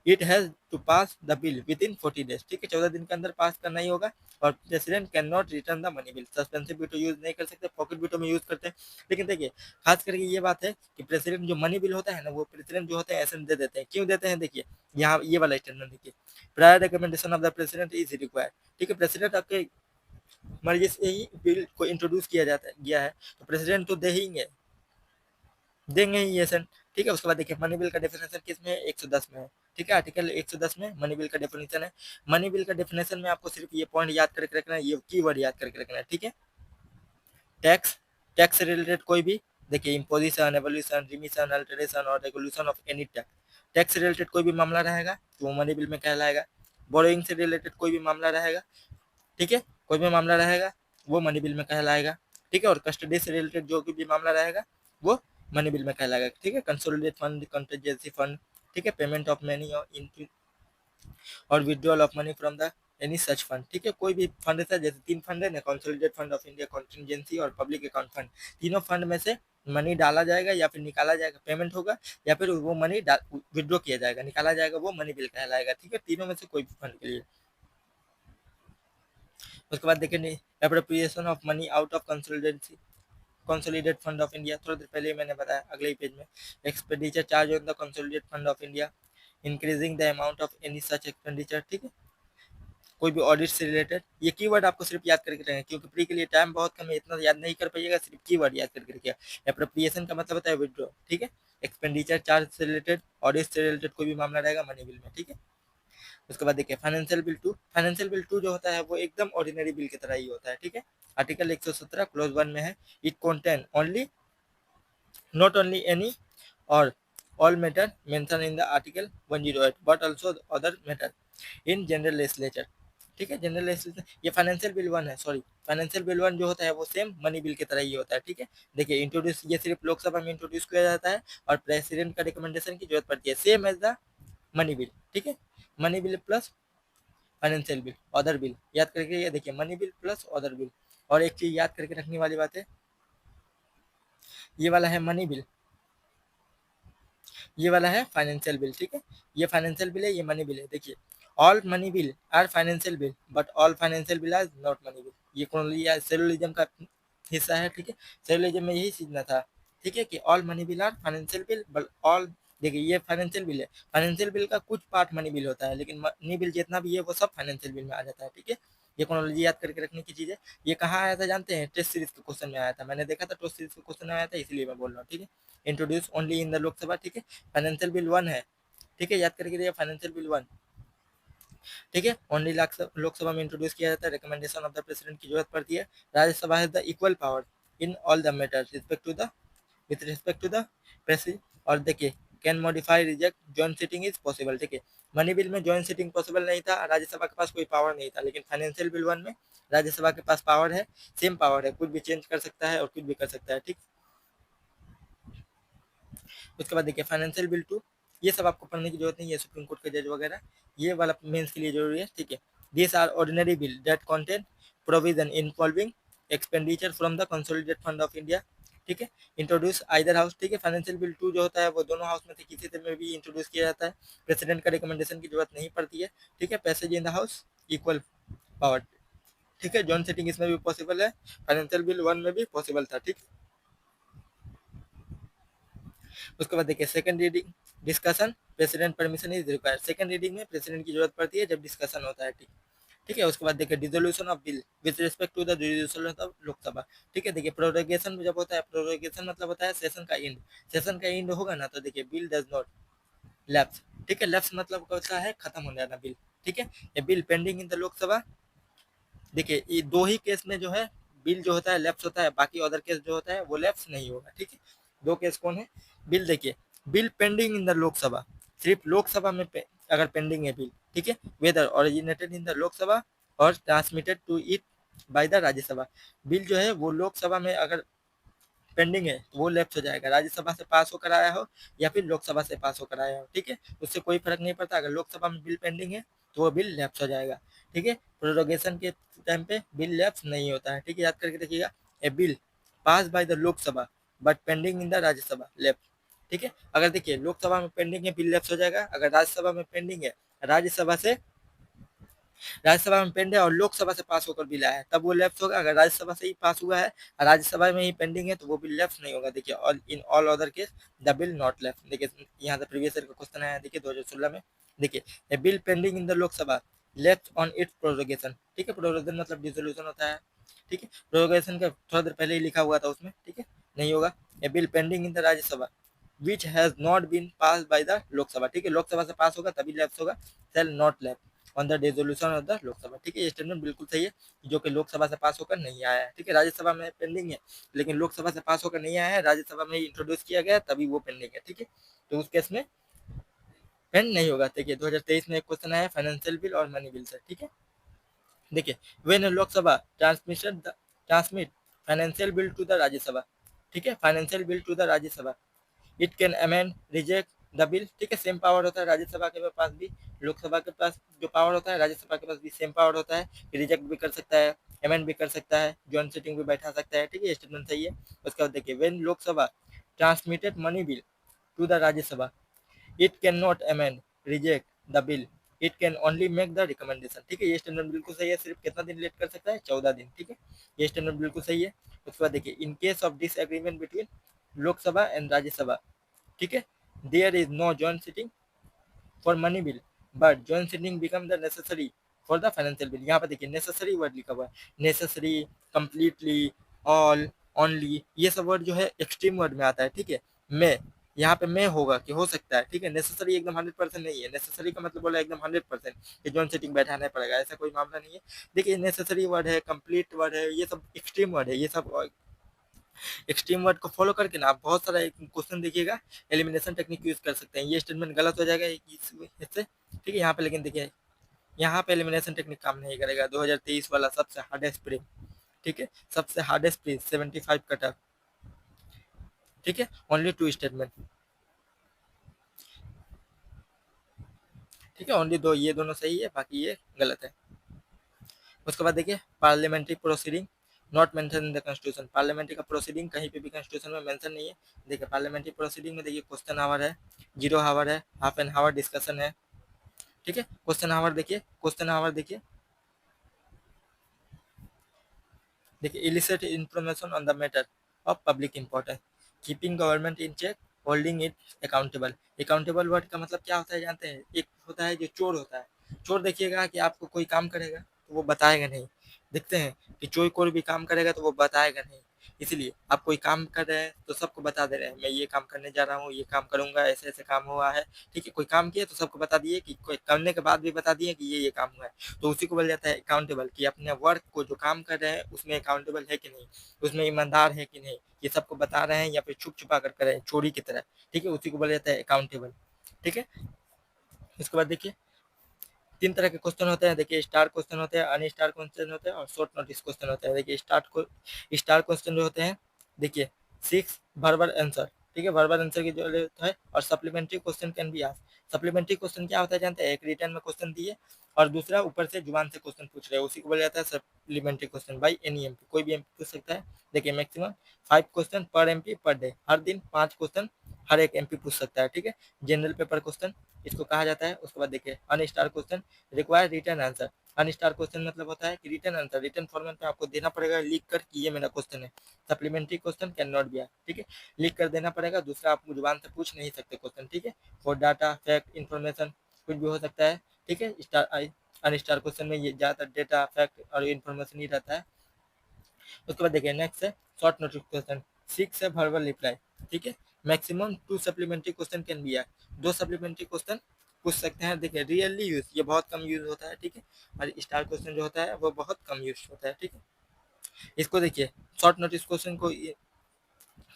it has to pass the bill within 40 days, ठीक है, 14 दिन के अंदर पास करना ही होगा। और president can not return the money bill, suspensive veto use नहीं कर सकते, पॉकेट वीटो में यूज करते हैं, लेकिन देखिए खास करके ये बात है कि प्रेसिडेंट जो मनी बिल होता है ना वो प्रेसिडेंट जो होते हैं ऐसे दे देते हैं, क्यों देते हैं, देखिए यहाँ ये वाला स्टेटमेंट देखिए, prior recommendation of the president is required, ठीक है, प्रेसिडेंट आपके मर्जी से ही बिल को इंट्रोड्यूस किया जाता है गया है तो प्रेसिडेंट तो देंगे ही ये सन, ठीक है। उसके बाद देखिए मनी बिल का डेफिनेशन किस में है, 110 में है, ठीक है, आर्टिकल 110 में मनी बिल का डेफिनेशन है। मनी बिल का डेफिनेशन में आपको सिर्फ ये पॉइंट याद करके रखना है, ये कीवर्ड याद करके रखना है, ठीक है। टैक्स, टैक्स से रिलेटेड कोई भी, देखिए इम्पोजिशन, एवोल्यूशन, रिमिशन, अल्टरेशन और regulation of any tax, tax से रिलेटेड कोई भी मामला रहेगा तो वो मनी बिल में कहलाएगा। बोरोइंग से रिलेटेड कोई भी मामला रहेगा, ठीक है, कोई भी मामला रहेगा वो मनी बिल में कहलाएगा, ठीक है। और कस्टडी से रिलेटेड जो भी मामला रहेगा वो मनी बिल में कहलाएगा, ठीक है। कंसोलिडेट फंड, कंटीजेंसी फंड, ठीक है, पेमेंट ऑफ मनी और withdrawal of money from the any such fund, ठीक है, कोई भी फंड था, जैसे 3 फंड है ना, consolidate fund of India, contingency और पब्लिक अकाउंट फंड, तीनों फंड में से मनी डाला जाएगा या फिर निकाला जाएगा, पेमेंट होगा या फिर वो मनी विड्रॉ किया जाएगा, निकाला जाएगा, वो मनी बिल कहलाएगा, ठीक है, तीनों में से कोई भी फंड के लिए। उसके बाद देखिए appropriation of money out of consolidate fund of India, थोड़ी देर पहले मैंने बताया अगले ही पेज में, expenditure charge on the consolidate fund of India, increasing the amount of any such expenditure, ठीक है। कोई भी ऑडिट से रिलेटेड, ये कीवर्ड आपको सिर्फ याद करके रखें क्योंकि प्री के लिए टाइम बहुत कम है, इतना याद नहीं कर पाइएगा, सिर्फ कीवर्ड याद करके रखिए। एप्रोप्रिएशन का मतलब होता है विड्रॉ, ठीक है। एक्सपेंडिचर चार्ज से रिलेटेड, ऑडिट से रिलेटेड कोई भी मामला रहेगा मनी बिल में, ठीक है। उसके बाद देखिए फाइनेंशियल बिल 2, फाइनेंशियल बिल 2 जो होता है वो एकदम ऑर्डिनरी बिल की तरह ही होता है, ठीक है। आर्टिकल 117 क्लोज 1 में है, it contain only not only any और all matter mention in the article 108 but also other matter in general legislature. ठीक है, जनरल लेजिस्लेचर ये फाइनेंशियल बिल 1 है, सॉरी फाइनेंशियल बिल 1 जो होता है वो सेम मनी बिल की तरह ही होता है। ठीक है, देखिए इंट्रोड्यूस ये सिर्फ लोकसभा में इंट्रोड्यूस किया जाता है और प्रेसिडेंट का रिकमेंडेशन की जरूरत पड़ती है, same as the money bill. ठीक है, money bill plus financial bill other bill याद करके, ये देखिए money bill plus other bill. और एक चीज याद करके रखने वाली बात है, ये वाला है मनी बिल, ये वाला है फाइनेंशियल बिल। ठीक है, ये फाइनेंशियल बिल है, ये मनी बिल है। देखिए all money bill are financial bill but all financial bill are not money bill. ये सेलुलरिज्म का हिस्सा है। ठीक है, सेलुलरिज्म में यही सीखना था। ठीक है, कि all money bill are financial bill but all, देखिए ये फाइनेंशियल बिल है, फाइनेंशियल बिल का कुछ पार्ट मनी बिल होता है, लेकिन मनी बिल जितना भी है वो सब फाइनेंशियल बिल में आ जाता है। ठीक है, ये क्रोनोलॉजी याद करके रखने की चीज़ है। ये कहाँ आया था जानते हैं? टेस्ट सीरीज के क्वेश्चन में आया था, मैंने देखा था टेस्ट सीरीज के क्वेश्चन में आया था, इसलिए मैं बोल रहा हूँ। ठीक है, introduce only in the Lok Sabha. ठीक है, फाइनेंशियल बिल 1 है। ठीक है, याद करके रखिए फाइनेंशियल बिल 1। ठीक है, ओनली लोकसभा में इंट्रोड्यूस किया जाता है, रिकमेंडेशन ऑफ द प्रेसिडेंट की जरूरत पड़ती है। Rajya Sabha has the equal power in all the matters with respect to the president. और देखिए can modify reject joint sitting is possible. ठीक है, मनी बिल में जॉइंट सिटिंग पॉसिबल नहीं था, राज्यसभा के पास कोई पावर नहीं था, लेकिन फाइनेंशियल बिल 1 में राज्यसभा के पास पावर है, सेम पावर है, कुछ भी चेंज कर सकता है और कुछ भी कर सकता है। ठीक, उसके बाद देखिए फाइनेंशियल बिल 2, ये सब आपको पढ़ने की जरूरत नहीं है, सुप्रीम कोर्ट के जज वगैरह, ये वाला मेंस के लिए जरूरी है। ठीक है, this are ordinary bill that contain provision involving expenditure from the consolidated fund of India. ठीक है, इंट्रोड्यूस आइदर हाउस। ठीक है, फाइनेंशियल बिल 2 जो होता है वो दोनों हाउस में से किसी से में भी इंट्रोड्यूस किया जाता है, प्रेसिडेंट का रिकमेंडेशन की जरूरत नहीं पड़ती है। ठीक है, passage in the house equal power. ठीक है, जॉइंट सिटिंग इसमें भी पॉसिबल है, फाइनेंशियल बिल 1 में भी पॉसिबल था। ठीक, उसके बाद देखिए second reading discussion president permission is required. Second reading में प्रेसिडेंट की जरूरत पड़ती है जब डिस्कशन होता है। ठीक, ठीक है, उसके बाद देखिए dissolution of bill with respect to the dissolution of Lok Sabha. ठीक है, देखिए प्रोरोगेशन जब होता है, प्रोरोगेशन मतलब होता है सेशन का एंड, सेशन का एंड होगा ना तो देखिए बिल डज नॉट लैप्स। ठीक है, लैप्स मतलब होता है खत्म हो जाना बिल। ठीक है, a bill pending in the Lok Sabha, देखिए ये दो ही केस में जो है बिल जो होता है लैप्स होता है, बाकी अदर केस जो होता है वो लैप्स नहीं होगा। ठीक है, दो केस कौन है? बिल देखिए, bill pending in the Lok Sabha, सिर्फ लोकसभा में अगर पेंडिंग है बिल। ठीक है, whether originated in the Lok Sabha और transmitted to it by the Rajya Sabha. Bill जो है वो लोकसभा में अगर पेंडिंग है तो वो लेफ्ट हो जाएगा, राज्यसभा से पास होकर आया हो या फिर लोकसभा से पास होकर आया हो। ठीक है, उससे कोई फर्क नहीं पड़ता, अगर लोकसभा में बिल पेंडिंग है तो वो बिल लेफ्ट हो जाएगा। ठीक है, प्रोरोगेशन के टाइम पे बिल लेफ्ट नहीं होता है। ठीक है, याद करके रखिएगा, a bill pass by the Lok Sabha but pending in the Rajya Sabha left. ठीक है, अगर देखिए लोकसभा में पेंडिंग है बिल लेफ्ट हो जाएगा, अगर राज्यसभा में पेंडिंग है, राज्यसभा से राज्यसभा में पेंड है और लोकसभा से पास होकर बिल आया है तब वो लेफ्ट होगा, अगर राज्यसभा से ही पास हुआ है और राज्यसभा में ही पेंडिंग है तो वो बिल लेफ्ट नहीं होगा। देखिए all in all other case the bill not left. देखिए यहाँ से प्रीवियस ईयर का क्वेश्चन आया, देखिए 2016 में, देखिए a bill pending in the Lok Sabha left on its prorogation. ठीक है, प्रोरोगेशन मतलब डिसोल्यूशन होता है। ठीक है, प्रोरोगेशन का थोड़ा देर पहले ही लिखा हुआ था उसमें। ठीक है, नहीं होगा, a bill pending in the Rajya Sabha which has not been pass by the Lok Sabha. ठीक है, लोकसभा से पास होगा तभी लेफ्ट होगा, shall not left on the resolution of the Lok Sabha. ठीक है, ये स्टेटमेंट बिल्कुल सही है, जो कि लोकसभा से पास होकर नहीं आया है। ठीक है, राज्यसभा में पेंडिंग है लेकिन लोकसभा से पास होकर नहीं आया है, राज्यसभा में इंट्रोड्यूस किया गया तभी वो पेंडिंग है। ठीक है, तो उस केस में पेंड नहीं होगा। देखिए 2023 में एक क्वेश्चन आया फाइनेंशियल बिल और मनी बिल से। ठीक है, देखिए when Lok Sabha transmit financial bill to the Rajya Sabha. ठीक है, financial bill to the Rajya Sabha it can amend reject the bill. ठीक है, सेम पावर होता है राज्यसभा के पास भी, लोकसभा के पास जो पावर होता है राज्यसभा के पास भी सेम पावर होता है, रिजेक्ट भी कर सकता है, अमेंड भी कर सकता है, जॉइंट सिटिंग भी बैठा सकता है। ठीक है, स्टेटमेंट सही है। उसके बाद देखिए when Lok Sabha transmitted money bill to the Rajya Sabha it can not amend reject the bill, it can only make the recommendation. ठीक है, ये स्टेटमेंट बिल्कुल सही है, सिर्फ कितना दिन लेट कर सकता है? 14 दिन। ठीक है, ये स्टेटमेंट बिल्कुल सही है। उसके बाद देखिए in case of disagreement between Lok Sabha and Rajya Sabha, ठीक है, there is no joint sitting for money bill but joint sitting become the necessary for the financial bill. यहाँ पर देखिए नेसेसरी वर्ड लिखा हुआ है, नेसेसरी, कंप्लीटली, ऑल, ओनली, ये सब वर्ड जो है एक्सट्रीम वर्ड में आता है। ठीक है, मैं यहाँ पे मैं होगा कि हो सकता है। ठीक है, नेसेसरी एकदम 100% नहीं है, नेसेसरी का मतलब बोला एकदम 100% कि जॉइंट सिटिंग बैठाना पड़ेगा, ऐसा कोई मामला नहीं है। देखिए नेसेसरी वर्ड है, कंप्लीट वर्ड है, ये सब एक्सट्रीम वर्ड है, ये सब एक्सट्रीम वर्ड को फॉलो करके ना आप बहुत सारा क्वेश्चन देखिएगा, एलिमिनेशन टेक्निक यूज कर सकते हैं। ये स्टेटमेंट गलत हो जाएगा इससे, ठीक है। यहाँ पे लेकिन देखिए, यहाँ पे एलिमिनेशन टेक्निक काम नहीं करेगा। 2023 वाला सबसे हार्डेस्ट प्री, ठीक है, सबसे हार्डेस्ट प्री 75 कटर, ठीक है, ओनली 2 स्टेटमेंट, ठीक है, ओनली 2, ये दोनों सही है, बाकी ये गलत है। उसके बाद देखिए parliamentary proceeding not mention in the constitution. Parliamentary का प्रोसीडिंग कहीं पे भी कॉन्स्टिट्यूशन में मेंशन नहीं है। देखिए पार्लियामेंट्री प्रोसीडिंग में देखिए क्वेश्चन आवर है, 0 आवर है, हाफ एन आवर डिस्कशन है, ठीक है। क्वेश्चन आवर देखिए, क्वेश्चन आवर देखिए, देखिए elicit information on the matter of public importance, keeping government in check, holding it accountable. Accountable word का मतलब क्या होता है जानते हैं? एक होता है जो चोर होता है। चोर देखिएगा कि आपको कोई काम करेगा तो वो बताएगा नहीं। देखते हैं कि चोर कोई भी काम करेगा तो वो बताएगा नहीं। इसलिए आप कोई काम कर रहे हैं तो सबको बता दे रहे हैं, मैं ये काम करने जा रहा हूँ, ये काम करूंगा, ऐसे ऐसे काम हुआ है, ठीक है। कोई काम किया तो सबको बता दिए, कि कोई करने के बाद भी बता दिए कि ये काम हुआ है, तो उसी को बोला जाता है अकाउंटेबल। कि अपने वर्क को जो काम कर रहे हैं उसमें अकाउंटेबल है कि नहीं, उसमें ईमानदार है कि नहीं, ये सबको बता रहे हैं या फिर छुप छुपा कर रहे हैं चोरी की तरह, ठीक है, उसी को बोला जाता है अकाउंटेबल, ठीक है। इसके बाद देखिए 3 तरह के क्वेश्चन होते हैं। देखिए स्टार क्वेश्चन होते हैं, अनस्टार क्वेश्चन होते हैं और शॉर्ट नोटिस क्वेश्चन होते हैं। देखिए स्टार क्वेश्चन जो होते हैं, देखिए 6 वर्बल आंसर, ठीक है, वर्बल आंसर की जो होता है, और supplementary question can be asked. Supplementary question क्या होता है जानते हैं? एक रिटर्न में क्वेश्चन दिए और दूसरा ऊपर से जुबान से क्वेश्चन पूछ रहे हैं, उसी को बोला जाता है supplementary question by any MP. कोई भी एमपी पूछ सकता है। देखिए मैक्सिमम 5 क्वेश्चन पर एमपी पर डे, हर दिन 5 क्वेश्चन हर एक एमपी पूछ सकता है, ठीक है। जनरल पेपर क्वेश्चन इसको कहा जाता है। उसके बाद देखिए unstar question require written answer. Unstar question मतलब होता है कि रिटर्न आंसर रिटर्न फॉर्मेट में आपको देना पड़ेगा लिख कर कि ये मेरा क्वेश्चन है। Supplementary question can not be, ठीक है, लिख कर देना पड़ेगा, दूसरा आप जुबान से पूछ नहीं सकते क्वेश्चन, ठीक है। फॉर डाटा फैक्ट इन्फॉर्मेशन कुछ भी हो सकता है, ठीक है। अनस्टार क्वेश्चन में ये ज़्यादातर डेटा फैक्ट और इन्फॉर्मेशन ही रहता है। उसके बाद देखिए नेक्स्ट है शॉर्ट नोटिस क्वेश्चन, 6 है वर्बल रिप्लाई, ठीक है। Maximum 2 supplementary question can be, 2 supplementary question पूछ सकते हैं। देखिए रियली यूज, ये बहुत कम यूज होता है, ठीक है। और स्टार क्वेश्चन जो होता है वो बहुत कम यूज होता है, ठीक है। इसको देखिए शॉर्ट नोटिस क्वेश्चन को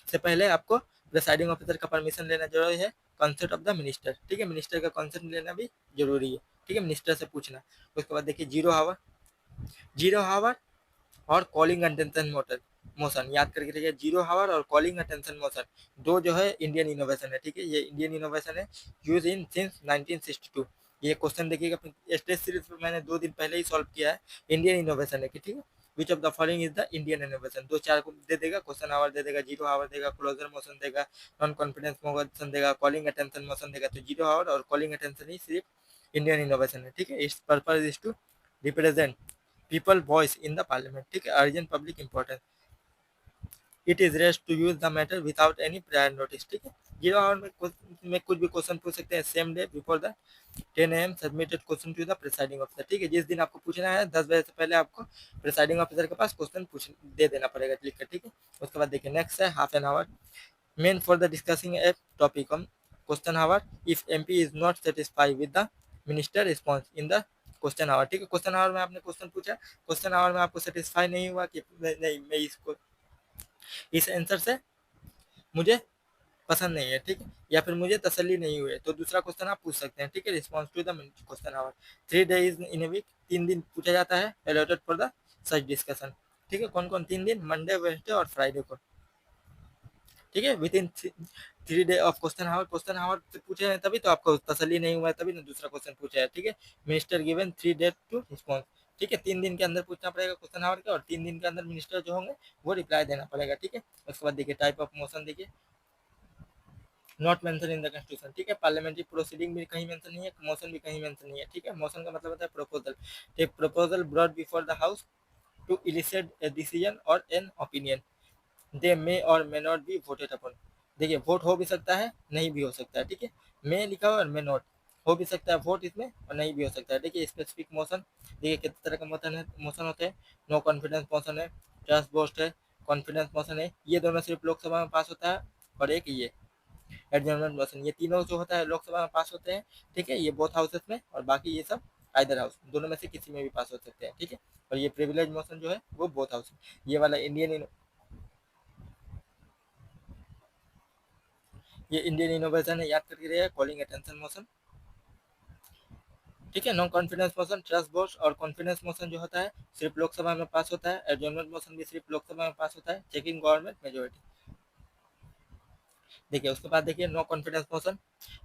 से पहले आपको प्रिसाइडिंग ऑफिसर का परमिशन लेना जरूरी है, कंसेंट ऑफ द मिनिस्टर, ठीक है, मिनिस्टर का कंसेंट लेना भी जरूरी है, ठीक है, मिनिस्टर से पूछना। उसके बाद देखिए 0 आवर और कॉलिंग अटेंशन मोशन याद करके रखिए। 0 आवर और कॉलिंग अटेंशन मोशन दो जो है इंडियन इनोवेशन है, ठीक है, ये इंडियन इनोवेशन है, यूज इन सिंस 1962। ये क्वेश्चन देखिएगा अपनी स्टेज सीरीज में मैंने 2 दिन पहले ही सॉल्व किया है। इंडियन इनोवेशन है कि, ठीक है, which of the following is the Indian innovation. 2-4 को दे देगा, क्वेश्चन आवर दे देगा, 0 आवर देगा, क्लोजर मोशन देगा, नॉन कॉन्फिडेंस मोशन देगा, कॉलिंग अटेंशन मोशन देगा। तो 0 आवर और कॉलिंग अटेंशन ही सिर्फ इंडियन इनोवेशन है, ठीक है। It's purpose is to represent people voice in the parliament, ठीक है, urgent public importance. It is rest to use the matter without any prior notice, ठीक है। 0 आवर में कुछ भी क्वेश्चन पूछ सकते हैं, same day before the 10 AM submitted question to the presiding officer, ठीक है। जिस दिन आपको पूछना है 10 बजे से पहले आपको प्रिसाइडिंग ऑफिसर के पास क्वेश्चन पूछ दे देना पड़ेगा लिख कर, ठीक है। उसके बाद देखिए नेक्स्ट है half an hour main for the discussing a topic on question hour if MP is not satisfied with the minister response in the question hour, ठीक है। क्वेश्चन आवर में आपने क्वेश्चन पूछा, क्वेश्चन आवर में आपको satisfy नहीं हुआ कि नहीं मैं इसको इस आंसर से मुझे पसंद नहीं है, ठीक है, या फिर मुझे तसल्ली नहीं हुई है, तो दूसरा क्वेश्चन आप पूछ सकते हैं, ठीक है। Response to the question hour 3 days in a week, 3 दिन पूछा जाता है allotted for the such discussion, ठीक है। कौन कौन 3 दिन? मंडे, वेडनेसडे और फ्राइडे को, ठीक है। Within 3 day of question hour से पूछे हैं तभी तो आपको तसल्ली नहीं हुआ है, तभी ना दूसरा क्वेश्चन पूछा है, ठीक है। Minister given 3 days to response, ठीक है, 3 दिन के अंदर पूछना पड़ेगा क्वेश्चन आवर के, और 3 दिन के अंदर मिनिस्टर जो होंगे वो रिप्लाई देना पड़ेगा, ठीक है। उसके बाद देखिए टाइप ऑफ मोशन देखिए not mention in the constitution, ठीक है। पार्लियामेंट्री प्रोसीडिंग भी कहीं मेंशन नहीं है, मोशन भी कहीं मेंशन नहीं है, ठीक है। मोशन का मतलब होता है प्रपोजल, एक proposal brought before the house to elicit a decision or an opinion, they may or may not be voted upon. देखिए वोट हो भी सकता है, नहीं भी हो सकता है, ठीक है। मे लिखा हुआ और मे नॉट, हो भी सकता है वोट इसमें और नहीं भी हो सकता है। देखिए स्पेसिफिक मोशन, देखिए कितने तरह का मोशन होते हैं। नो कॉन्फिडेंस मोशन है, ट्रस्ट बोस्ट है, कॉन्फिडेंस मोशन है, ये दोनों सिर्फ लोकसभा में पास होता है, और एक ये एडजर्नमेंट मोशन, ये तीनों जो होता है लोकसभा में पास होते हैं, ठीक है, ये बोथ हाउसेस में, और बाकी ये सब आइदर हाउस, दोनों में से किसी में भी पास हो सकते हैं, ठीक है। और ये प्रिविलेज मोशन जो है वो बोथ हाउस, ये वाला इंडियन ये इंडियन इनोवेशन है, याद करके रहिएगा, कॉलिंग अटेंशन मोशन, ठीक है। No confidence motion, trust vote और कॉन्फिडेंस मोशन जो होता है सिर्फ लोकसभा में पास होता है। एडजॉर्नमेंट मोशन भी सिर्फ लोकसभा में पास होता है। Checking government majority. देखिए उसके बाद देखिए no confidence motion,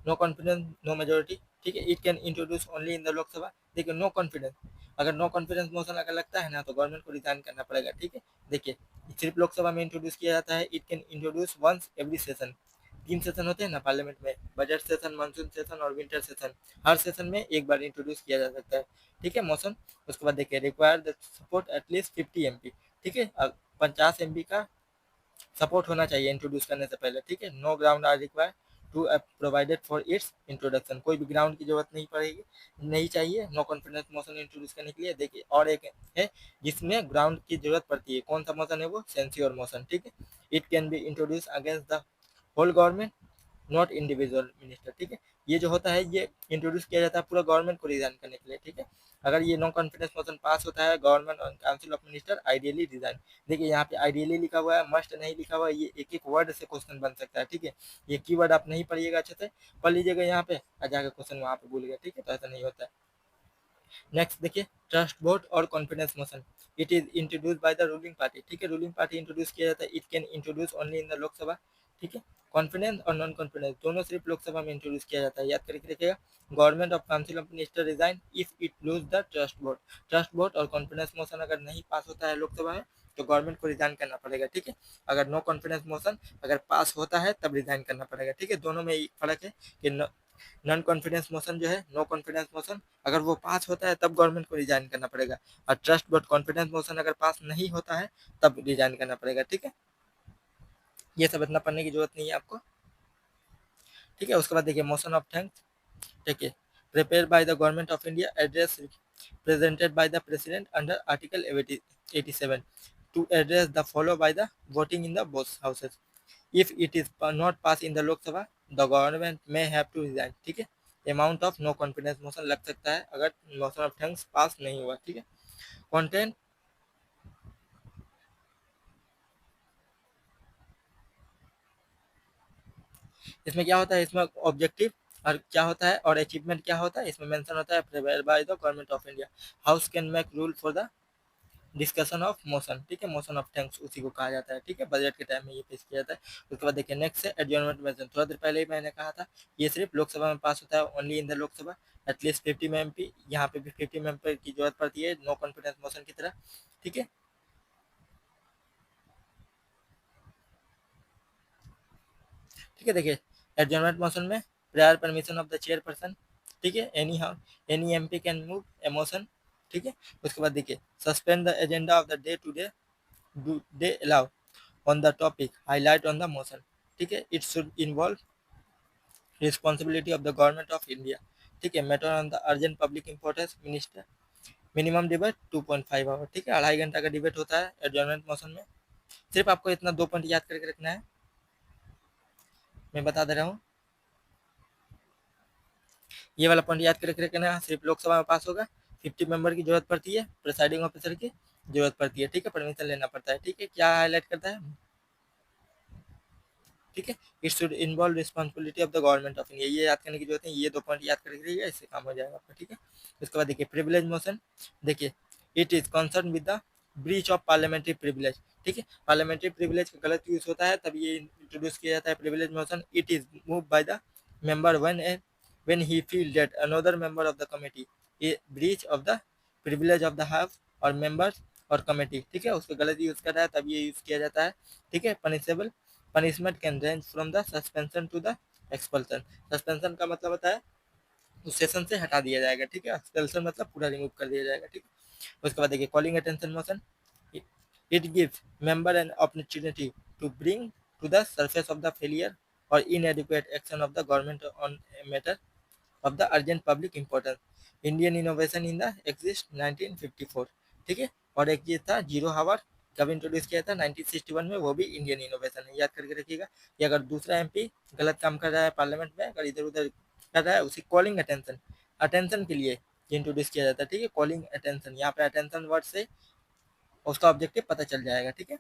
no confidence no majority, ठीक है। It can introduce only in the Lok Sabha. देखिए नो कॉन्फिडेंस, अगर नो कॉन्फिडेंस मोशन अगर लगता है ना तो गवर्नमेंट को रिजाइन करना पड़ेगा, ठीक है। देखिए सिर्फ लोकसभा में इंट्रोड्यूस किया जाता है। It can introduce once every session. 3 session होते हैं ना पार्लियामेंट में, बजट सेशन, मानसून सेशन और विंटर सेशन। हर सेशन में एक बार इंट्रोड्यूस किया जा सकता है, ठीक है, मोशन। उसके बाद देखिए require the support at least 50 MP, ठीक है। 50 एमपी का सपोर्ट होना चाहिए इंट्रोड्यूस करने से पहले, ठीक है। No ground are required to provided for its introduction, कोई भी ग्राउंड की जरूरत नहीं पड़ेगी, नहीं चाहिए नो कॉन्फिडेंस मोशन इंट्रोड्यूस करने के लिए। देखिए और एक है जिसमें ग्राउंड की जरूरत पड़ती है, कौन सा मोशन है वो, सेंसियोर मोशन, ठीक है। It can be introduce against the whole government not individual minister, ठीक है। ये जो होता है ये इंट्रोड्यूस किया जाता है पूरा गवर्नमेंट को रिजाइन करने के लिए, ठीक है। अगर ये नो कॉन्फिडेंस मोशन पास होता है, गवर्नमेंट और council of minister ideally resign. देखिए यहाँ पे आइडियली लिखा हुआ है, मस्ट नहीं लिखा हुआ है, ये एक एक वर्ड से क्वेश्चन बन सकता है, ठीक है। ये कीवर्ड आप नहीं पढ़िएगा, अच्छे से पढ़ लीजिएगा यहाँ पे और जाकर क्वेश्चन वहाँ पे भूल गया, ठीक है, तो ऐसा नहीं होता है। नेक्स्ट देखिए ट्रस्ट वोट और confidence motion, it is introduce by the ruling party, ठीक है। रूलिंग पार्टी इंट्रोड्यूस किया जाता है। It can introduce only in the Lok Sabha, ठीक है। कॉन्फिडेंस और नॉन कॉन्फिडेंस दोनों सिर्फ लोकसभा में इंट्रोड्यूस किया जाता है, याद करके रखिएगा। Government of council of minister resign if it lose the trust vote. Trust vote और कॉन्फिडेंस मोशन अगर नहीं पास होता है लोकसभा में तो गवर्नमेंट को रिजाइन करना पड़ेगा, ठीक है। अगर नो कॉन्फिडेंस मोशन अगर पास होता है तब रिजाइन करना पड़ेगा, ठीक है। दोनों में एक फर्क है कि नॉन कॉन्फिडेंस मोशन जो है, नो कॉन्फिडेंस मोशन अगर वो पास होता है तब गवर्नमेंट को रिजाइन करना पड़ेगा, और ट्रस्ट बट कॉन्फिडेंस मोशन अगर पास नहीं होता है तब रिजाइन करना पड़ेगा, ठीक है। ये सब इतना पढ़ने की जरूरत नहीं है आपको, ठीक है। उसके बाद देखिए मोशन ऑफ थैंक्स, ठीक है। Prepare by the government of India, address presented by the president under article 87 to address the follow by the voting in the both houses. If it is not pass in the Lok Sabha the government may have to resign, ठीक है। Amount of no confidence motion लग सकता है अगर motion of thanks पास नहीं हुआ, ठीक है। कंटेंट, इसमें क्या होता है, इसमें ऑब्जेक्टिव और क्या होता है और अचीवमेंट क्या होता है, इसमें मेंशन होता है prepared by the government of India, house can make rule for the discussion of motion, ठीक है। मोशन ऑफ थैंक्स उसी को कहा जाता है, ठीक है। बजट के टाइम में ये पेश किया जाता है। उसके बाद देखिए नेक्स्ट है एडजॉर्नमेंट मोशन, थोड़ा देर पहले ही मैंने कहा था ये सिर्फ लोकसभा में पास होता है, only in the Lok Sabha, at least 50 में एमपी। यहाँ पे भी 50 में एमपी की जरूरत पड़ती है नो कॉन्फिडेंस मोशन की तरह, ठीक है। ठीक है देखिए एडजॉर्नमेंट मोशन में prior permission of the chairperson, ठीक है, any how any MP can move a motion, ठीक है। उसके बाद देखिए suspend the agenda of the day to day do they allow on the topic highlight on the motion, ठीक है। It should involve responsibility of the government of India, ठीक है। Matter on the urgent public importance minister, minimum debate 2.5 hour, ठीक है। 2.5 घंटा का debate होता है एडजॉर्नमेंट मोशन में। सिर्फ आपको इतना 2 पॉइंट याद करके रखना है, मैं बता दे रहा हूँ। ये वाला पॉइंट याद करके रखना, सिर्फ लोकसभा में पास होगा, 50 मेंबर की जरूरत पड़ती है, प्रिसाइडिंग ऑफिसर की जरूरत पड़ती है, ठीक है, परमिशन लेना पड़ता है, ठीक है। क्या हाईलाइट करता है, ठीक है। It should involve responsibility of the government of India, ये याद करने की जरूरत है, ये 2 पॉइंट याद करके रखिएगा, इससे काम हो जाएगा आपका, ठीक है। उसके बाद देखिए प्रिविलेज मोशन, देखिए it is concern with the breach of parliamentary privilege, ठीक है। पार्लियामेंट्री प्रिविलेज का गलत यूज होता है तब ये इंट्रोड्यूस किया जाता है privilege motion. It is move by the member when he feel that another member of the committee a breach of the privilege of the house और members और कमेटी, ठीक है, उसका गलत यूज कर रहा है तब ये यूज किया जाता है, ठीक है। Punishable, punishment can range from the suspension to the expulsion. Suspension का मतलब होता है उस सेशन से हटा दिया जाएगा, ठीक है। एक्सपल्सन मतलब पूरा रिमूव कर दिया जाएगा, ठीक है। उसके बाद देखिए calling attention motion, it gives member an opportunity to bring to the surface of the failure और inadequate action of the government on matter of the urgent public importance, Indian innovation in the exist 1954, ठीक है। और एक ये था zero हावर, कब introduce किया था 1961 में, वो भी इंडियन इनोवेशन है, याद करके रखिएगा। कि अगर दूसरा एमपी गलत काम कर रहा है पार्लियामेंट में, अगर इधर उधर कर रहा है, उसी कॉलिंग अटेंशन, अटेंशन के लिए इंट्रोड्यूस किया जाता है, ठीक है। कॉलिंग अटेंशन, यहाँ पे अटेंशन वर्ड से उसका ऑब्जेक्टिव पता चल जाएगा, ठीक है।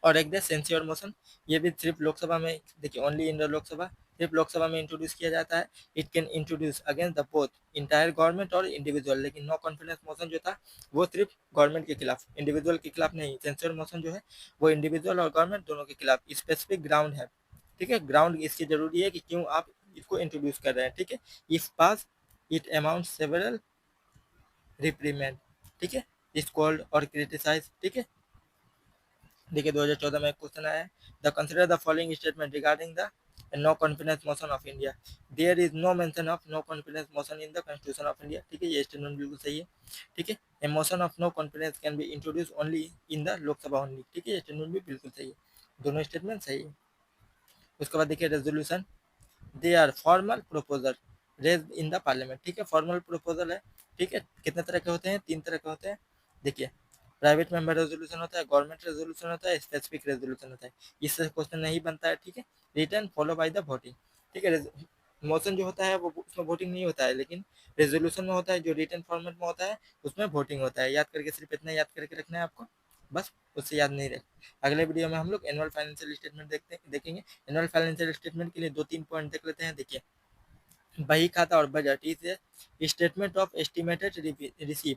और एक दे सेंसियर मोशन, ये भी सिर्फ लोकसभा में, देखिए ओनली इन द लोकसभा, सिर्फ लोकसभा में इंट्रोड्यूस किया जाता है। It can introduce against the both entire government और इंडिविजुअल, लेकिन नो कॉन्फिडेंस मोशन जो था वो सिर्फ गवर्नमेंट के खिलाफ, इंडिविजुअल के खिलाफ नहीं। सेंसियर मोशन जो है वो इंडिविजुअल और गवर्नमेंट दोनों के खिलाफ, स्पेसिफिक ग्राउंड है, ठीक है। ग्राउंड इसकी जरूरी है कि क्यों आप इसको इंट्रोड्यूस कर रहे हैं, ठीक है। If pass it amount several reprimand, ठीक है, इस कॉल्ड और क्रिटिसाइज, ठीक है। देखिए 2014 में क्वेश्चन आया है, the consider the following statement regarding the no confidence motion of India, there is no mention of no confidence motion in the constitution of India, ठीक है, ये स्टेटमेंट बिल्कुल सही है, ठीक है। A motion of no confidence can be introduce only in the Lok Sabha only, ठीक है, ये स्टेटमेंट भी बिल्कुल सही है, दोनों स्टेटमेंट सही है। उसके बाद देखिए resolution, they are formal proposal raise in the parliament, ठीक है, फॉर्मल प्रोपोजल है, ठीक है। कितने तरह के होते हैं, 3 तरह के होते हैं, देखिए प्राइवेट मेंबर रेजोल्यूशन होता है, गवर्नमेंट रेजोल्यूशन होता है, स्पेसिफिक रेजोल्यूशन होता है। इससे क्वेश्चन नहीं बनता है, ठीक है। Return follow by the voting, ठीक है। मोशन जो होता है वो उसमें वोटिंग नहीं होता है, लेकिन रेजोल्यूशन में होता है, जो रिटर्न फॉर्मेट में होता है उसमें वोटिंग होता है। याद करके सिर्फ इतना याद करके रखना है आपको, बस उससे याद नहीं रहे। अगले वीडियो में हम लोग एनुअल फाइनेंशियल स्टेटमेंट देखेंगे। एनुअल फाइनेंशियल स्टेटमेंट के लिए 2-3 पॉइंट देख लेते हैं। देखिए बही खाता और budget is a statement of estimated receive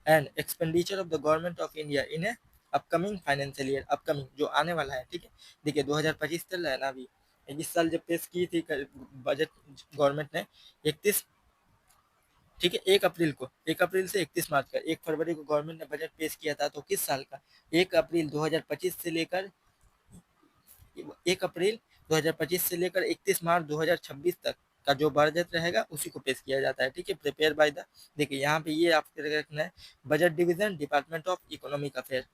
and expenditure of the government of India in A upcoming financial year, upcoming जो आने वाला है, ठीक है। देखिए 2025 चल रहा है ना अभी, इस साल जब पेश की थी बजट गवर्नमेंट ने 31, ठीक है, 1 अप्रैल को, 1 अप्रैल से 31 मार्च का, 1 फरवरी को गवर्नमेंट ने बजट पेश किया था, तो किस साल का, 1 अप्रैल 2025 से लेकर 1 अप्रैल 2025 से लेकर 31 मार्च 2026 तक का जो बजट रहेगा उसी को पेश किया जाता है, ठीक है। प्रिपेयर बाय द, देखिए यहाँ पे ये आपको रखना है, budget division department of economic affair,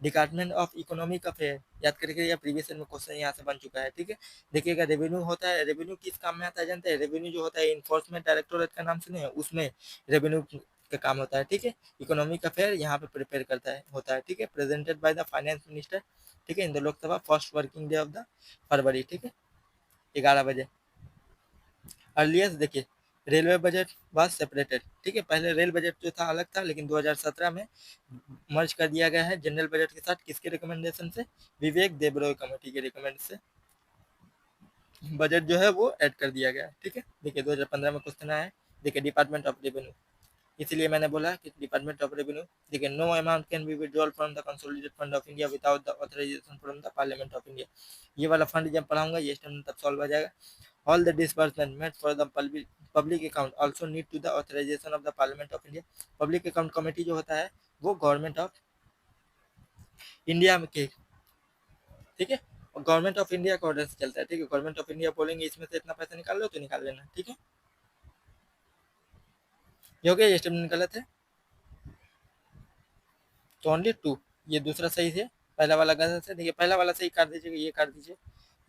department of economic affair, याद करके या प्रीवियस ईयर में क्वेश्चन यहाँ से बन चुका है, ठीक है। देखिएगा रेवेन्यू होता है, रेवेन्यू किस काम में आता है जानते हैं, रेवेन्यू जो होता है इन्फोर्समेंट डायरेक्टोरेट का नाम सुने हैं, उसमें रेवेन्यू का काम होता है, ठीक है। इकोनॉमिक अफेयर यहाँ पे प्रिपेयर करता है होता है, ठीक है। Presented by the finance minister, ठीक है, इन the Lok Sabha first working day of the फरवरी, ठीक है, 11 बजे। अर्लियस्ट देखिए रेलवे बजट वाज सेपरेटेड, ठीक है, पहले रेल बजट जो था अलग था, लेकिन 2017 में मर्ज कर दिया गया है जनरल बजट के साथ, किसके रिकमेंडेशन से, विवेक देबरॉय कमेटी के रिकमेंड से बजट जो है वो ऐड कर दिया गया है, ठीक है। देखिए 2015 में क्वेश्चन आया है, देखिए डिपार्टमेंट ऑफ रेवेन्यू, इसलिए मैंने बोला कि डिपार्टमेंट ऑफ रेवेन्यू, देखिए no amount can be withdrawal from the consolidated fund of India without the authorization from the parliament of India, ये वाला फंड जब पढ़ाऊंगा ये स्टेटमेंट तब सॉल्व हो जाएगा। All the disbursement made for the public account also need to the authorization of the parliament of India, public account committee जो होता है वो गवर्नमेंट ऑफ इंडिया के, ठीक है, गवर्नमेंट ऑफ इंडिया का ऑर्डर से चलता है, ठीक है। गवर्नमेंट ऑफ इंडिया बोलेंगे इसमें से इतना पैसा निकाल लो तो निकाल लेना, ठीक है। ये हो गया, ये स्टेटमेंट गलत है तो ओनली 2, ये दूसरा सही है, पहला वाला गलत है। देखिए पहला वाला सही कर दीजिएगा, ये कर दीजिए,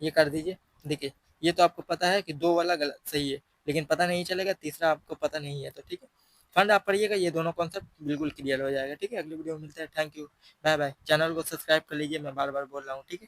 ये कर दीजिए। देखिए ये तो आपको पता है कि 2 वाला गलत सही है, लेकिन पता नहीं चलेगा, तीसरा आपको पता नहीं है, तो ठीक है। फंड आप पढ़िएगा, ये दोनों कॉन्सेप्ट बिल्कुल क्लियर हो जाएगा, ठीक है। अगली वीडियो में मिलते हैं, thank you, bye bye. Channel को सब्सक्राइब कर लीजिए, मैं बार बार बोल रहा हूँ, ठीक है।